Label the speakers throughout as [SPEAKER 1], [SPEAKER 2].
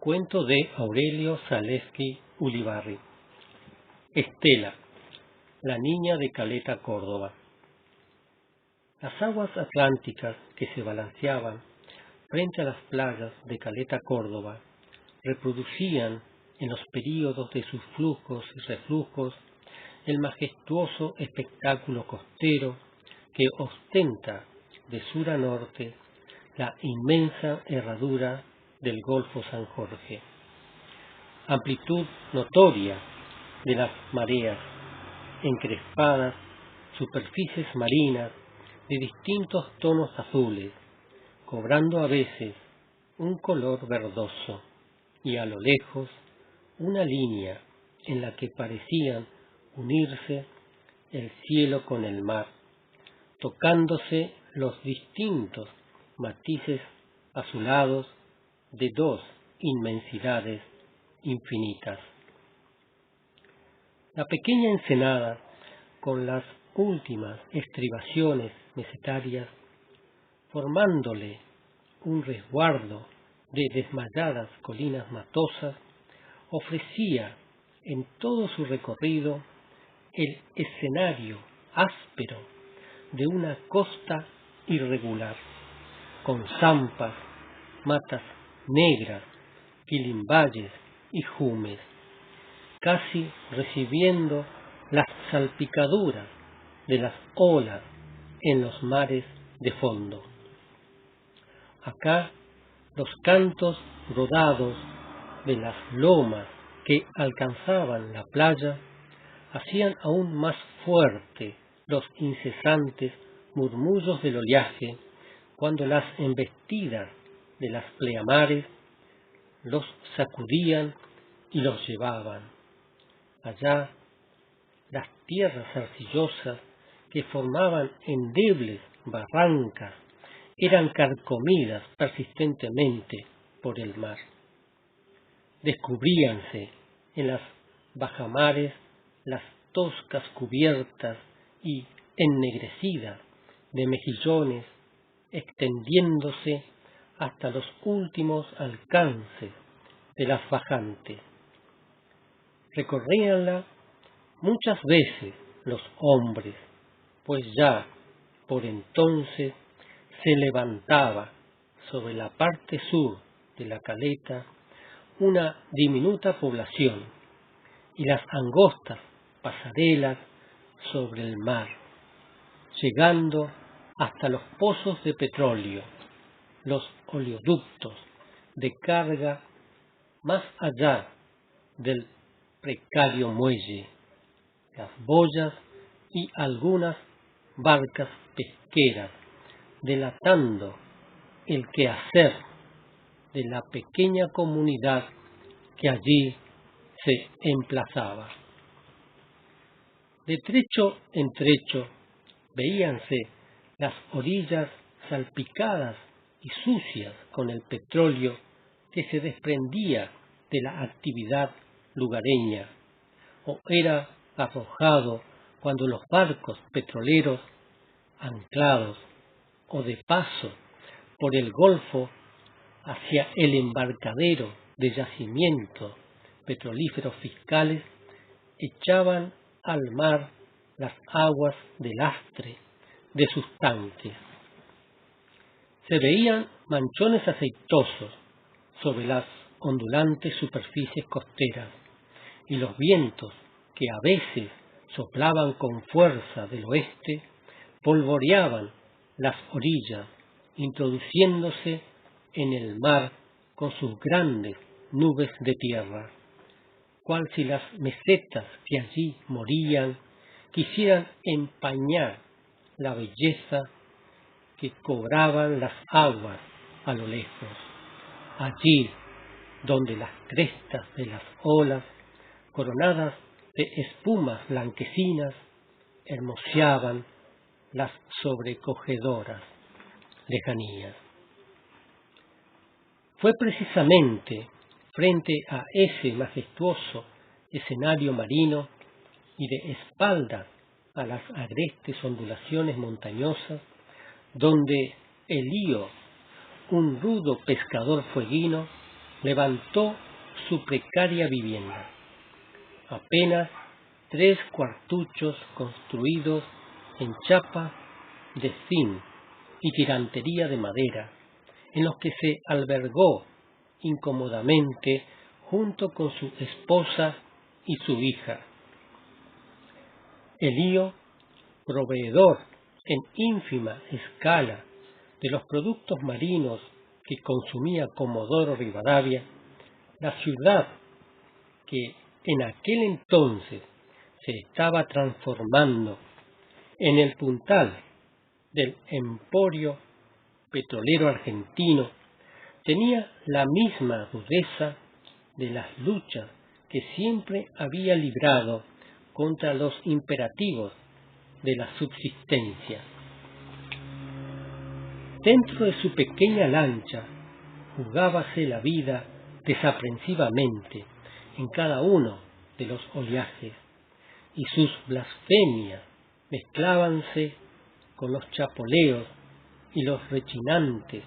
[SPEAKER 1] Cuento de Aurelio Zalewski Ulibarri. Estela, la niña de Caleta, Córdoba. Las aguas atlánticas que se balanceaban frente a las playas de Caleta, Córdoba, reproducían en los períodos de sus flujos y reflujos el majestuoso espectáculo costero que ostenta de sur a norte la inmensa herradura del Golfo San Jorge. Amplitud notoria de las mareas, encrespadas superficies marinas de distintos tonos azules, cobrando a veces un color verdoso, y a lo lejos una línea en la que parecían unirse el cielo con el mar, tocándose los distintos matices azulados de dos inmensidades infinitas. La pequeña ensenada, con las últimas estribaciones mesetarias, formándole un resguardo de desmayadas colinas matosas, ofrecía en todo su recorrido el escenario áspero de una costa irregular, con zampas, matas negras, quilimbayes y jumes, casi recibiendo las salpicaduras de las olas en los mares de fondo. Acá los cantos rodados de las lomas que alcanzaban la playa hacían aún más fuerte los incesantes murmullos del oleaje cuando las embestidas de las pleamares los sacudían y los llevaban. Allá las tierras arcillosas que formaban endebles barrancas eran carcomidas persistentemente por el mar. Descubríanse en las bajamares las toscas cubiertas y ennegrecidas de mejillones, extendiéndose hasta los últimos alcances de las bajantes. Recorríanla muchas veces los hombres, pues ya por entonces se levantaba sobre la parte sur de la caleta una diminuta población y las angostas pasarelas sobre el mar, llegando hasta los pozos de petróleo, los oleoductos de carga más allá del precario muelle, las boyas y algunas barcas pesqueras, delatando el quehacer de la pequeña comunidad que allí se emplazaba. De trecho en trecho veíanse las orillas salpicadas y sucias con el petróleo que se desprendía de la actividad lugareña, o era arrojado cuando los barcos petroleros, anclados o de paso por el Golfo hacia el embarcadero de yacimientos petrolíferos fiscales, echaban al mar las aguas de lastre de sus tanques. Se veían manchones aceitosos sobre las ondulantes superficies costeras, y los vientos, que a veces soplaban con fuerza del oeste, polvoreaban las orillas, introduciéndose en el mar con sus grandes nubes de tierra, cual si las mesetas que allí morían quisieran empañar la belleza que cobraban las aguas a lo lejos, allí donde las crestas de las olas, coronadas de espumas blanquecinas, hermoseaban las sobrecogedoras lejanías. Fue precisamente frente a ese majestuoso escenario marino y de espaldas a las agrestes ondulaciones montañosas, donde Elío, un rudo pescador fueguino, levantó su precaria vivienda. Apenas 3 cuartuchos construidos en chapa de zinc y tirantería de madera, en los que se albergó incómodamente junto con su esposa y su hija. Elío, proveedor en ínfima escala de los productos marinos que consumía Comodoro Rivadavia, la ciudad que en aquel entonces se estaba transformando en el puntal del emporio petrolero argentino, tenía la misma rudeza de las luchas que siempre había librado contra los imperativos de la subsistencia. Dentro de su pequeña lancha jugábase la vida desaprensivamente en cada uno de los oleajes, y sus blasfemias mezclábanse con los chapoleos y los rechinantes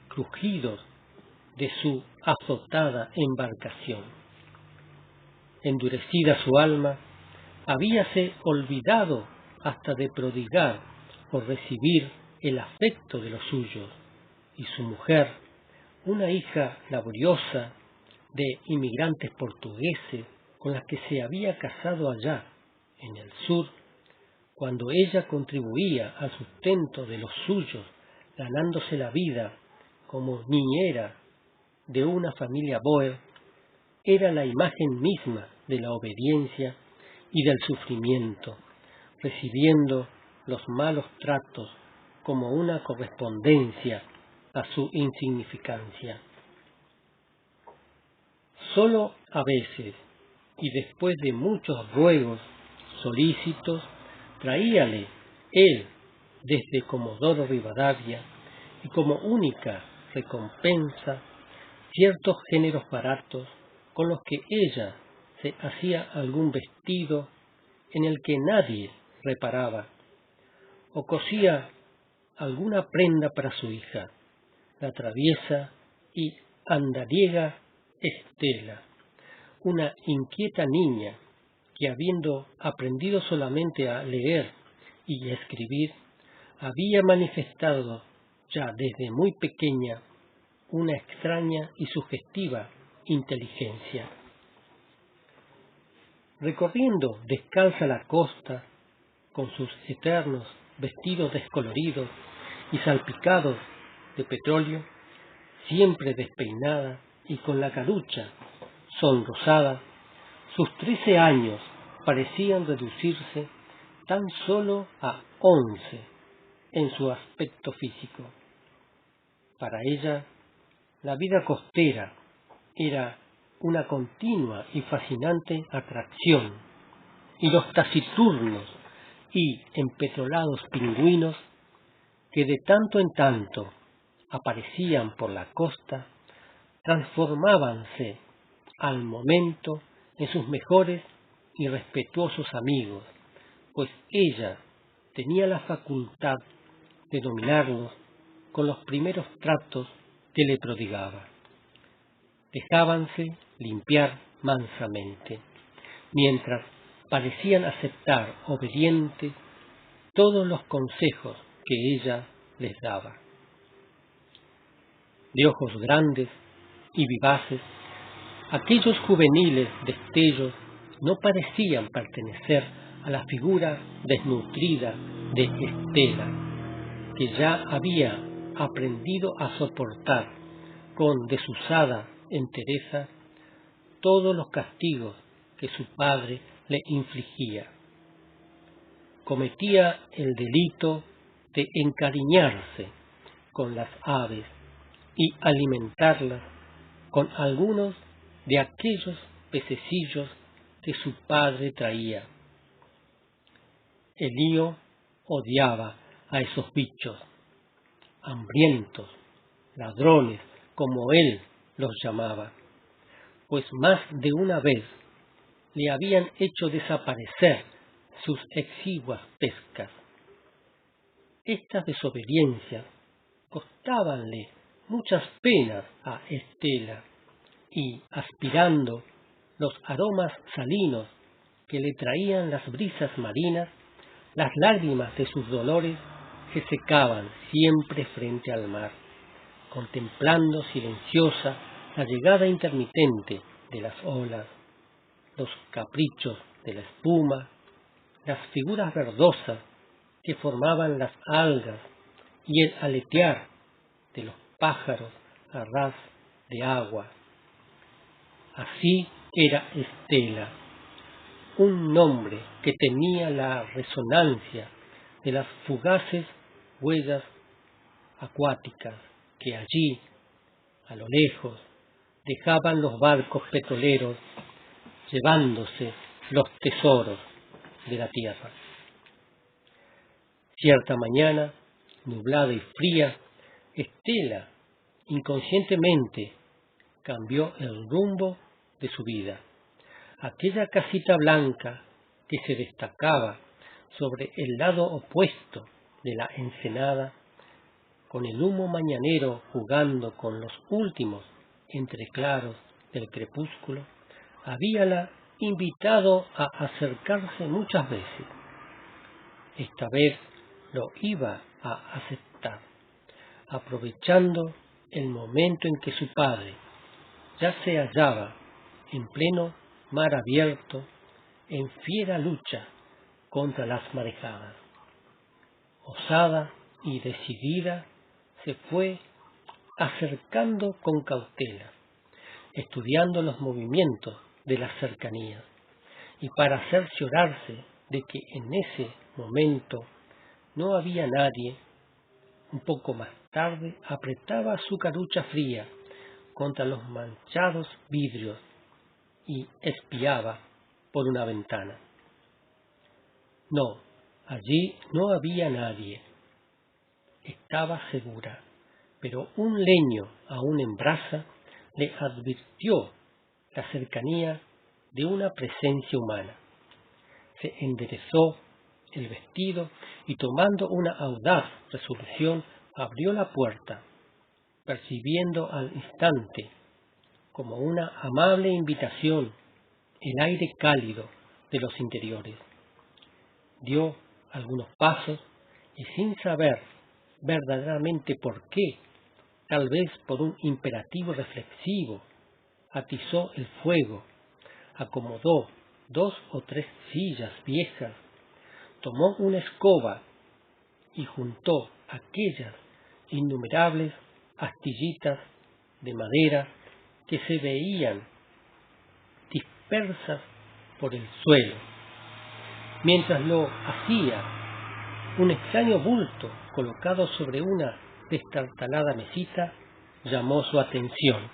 [SPEAKER 1] crujidos de su azotada embarcación. Endurecida su alma, habíase olvidado hasta de prodigar o recibir el afecto de los suyos, y su mujer, una hija laboriosa de inmigrantes portugueses con la que se había casado allá en el sur, cuando ella contribuía al sustento de los suyos, ganándose la vida como niñera de una familia bóer, era la imagen misma de la obediencia y del sufrimiento, recibiendo los malos tratos como una correspondencia a su insignificancia. Solo a veces, y después de muchos ruegos solícitos, traíale él desde Comodoro Rivadavia, y como única recompensa ciertos géneros baratos con los que ella se hacía algún vestido en el que nadie reparaba, o cosía alguna prenda para su hija, la traviesa y andariega Estela, una inquieta niña que, habiendo aprendido solamente a leer y escribir, había manifestado ya desde muy pequeña una extraña y sugestiva inteligencia. Recorriendo descalza la costa, con sus eternos vestidos descoloridos y salpicados de petróleo, siempre despeinada y con la carucha sonrosada, sus 13 años parecían reducirse tan solo a 11 en su aspecto físico. Para ella, la vida costera era una continua y fascinante atracción, y los taciturnos y empetrolados pingüinos que de tanto en tanto aparecían por la costa transformábanse al momento en sus mejores y respetuosos amigos, pues ella tenía la facultad de dominarlos con los primeros tratos que le prodigaba. Dejábanse limpiar mansamente, mientras parecían aceptar obedientes todos los consejos que ella les daba. De ojos grandes y vivaces, aquellos juveniles destellos no parecían pertenecer a la figura desnutrida de Estela, que ya había aprendido a soportar con desusada entereza todos los castigos que su padre le infligía. Cometía el delito de encariñarse con las aves y alimentarlas con algunos de aquellos pececillos que su padre traía. Elío odiaba a esos bichos, hambrientos, ladrones, como él los llamaba, pues más de una vez le habían hecho desaparecer sus exiguas pescas. Estas desobediencias costábanle muchas penas a Estela, y, aspirando los aromas salinos que le traían las brisas marinas, las lágrimas de sus dolores se secaban siempre frente al mar, contemplando silenciosa la llegada intermitente de las olas, los caprichos de la espuma, las figuras verdosas que formaban las algas y el aletear de los pájaros a ras de agua. Así era Estela, un nombre que tenía la resonancia de las fugaces huellas acuáticas que allí, a lo lejos, dejaban los barcos petroleros llevándose los tesoros de la tierra. Cierta mañana, nublada y fría, Estela inconscientemente cambió el rumbo de su vida. Aquella casita blanca que se destacaba sobre el lado opuesto de la ensenada, con el humo mañanero jugando con los últimos entreclaros del crepúsculo, habíala invitado a acercarse muchas veces. Esta vez lo iba a aceptar, aprovechando el momento en que su padre ya se hallaba en pleno mar abierto, en fiera lucha contra las marejadas. Osada y decidida, se fue acercando con cautela, estudiando los movimientos de las cercanías, y para cerciorarse de que en ese momento no había nadie, un poco más tarde apretaba su carucha fría contra los manchados vidrios y espiaba por una ventana. No, allí no había nadie. Estaba segura, pero un leño aún en brasa le advirtió la cercanía de una presencia humana. Se enderezó el vestido y, tomando una audaz resolución, abrió la puerta, percibiendo al instante, como una amable invitación, el aire cálido de los interiores. Dio algunos pasos y, sin saber verdaderamente por qué, tal vez por un imperativo reflexivo, atizó el fuego, acomodó 2 o 3 sillas viejas, tomó una escoba y juntó aquellas innumerables astillitas de madera que se veían dispersas por el suelo. Mientras lo hacía, un extraño bulto colocado sobre una destartalada mesita llamó su atención.